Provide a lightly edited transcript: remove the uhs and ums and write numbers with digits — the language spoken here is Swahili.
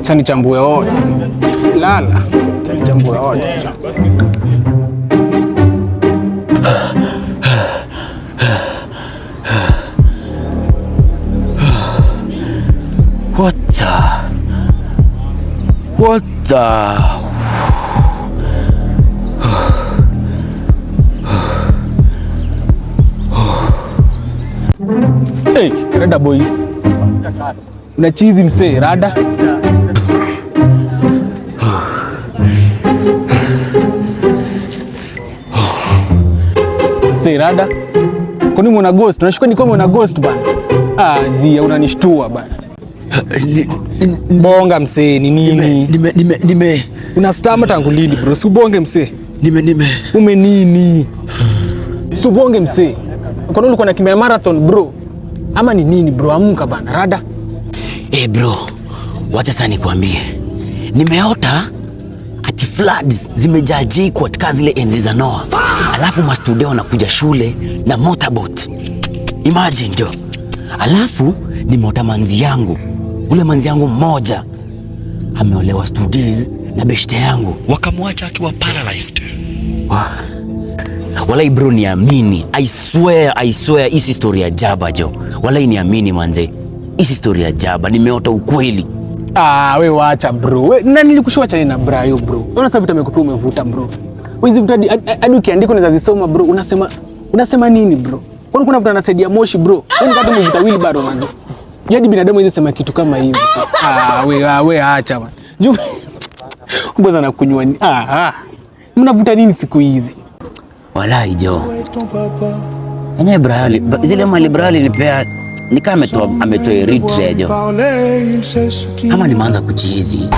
Chani chambue odds. Lala. Chani chambue odds. What the? Hey, rada boys. Una chizi msee, rada. Msee, rada. Kwani mwana ghost? Unashika ni kama mwana ghost bana. Zia unanishtua bana. Bonga msee, ni nini? Una stama tangu lini bro? Si bonge msee. Ume nini? Si bonge msee. Kwani ulikuwa unakimbia marathon bro? Ama ni nini bro? Amka bana, rada. Bro, wacha sasa nikwambie. Nimeota ati floods zimejaa JKUAT kazi zile enzi za Noah. Alafu mastudio wanakuja shule na motorboat. Imagine jo. Alafu nimeota manzi yangu. Ule manzi yangu mmoja ameolewa studies na beshte yangu. Wakamwacha akiwa paralyzed. Walai bro, niamini. I swear hii si story ya jaba jo. Walai niamini manze. Hii si story ya jaba, nimeota ukweli. We wacha bro. We nani nilikushoa na Brayo bro? Unaona sasa vitu amekupea umevuta bro. Hizi vitu hadi ukiandika unaweza zisoma bro. Unasema nini bro? Kwani kuna vitu anasaidia moshi bro? Wewe kama umevuta wheel bado manze. Jadi binadamu hizi sema kitu kama hiyo. We acha man. Juu mboza na kunywa ni. Mnavuta nini siku hizi? Walai jo. Anya Brayo, zile mali Brayo nilipea ni kama ametoa Eritrea jo. Ama nimeanza kuchizi.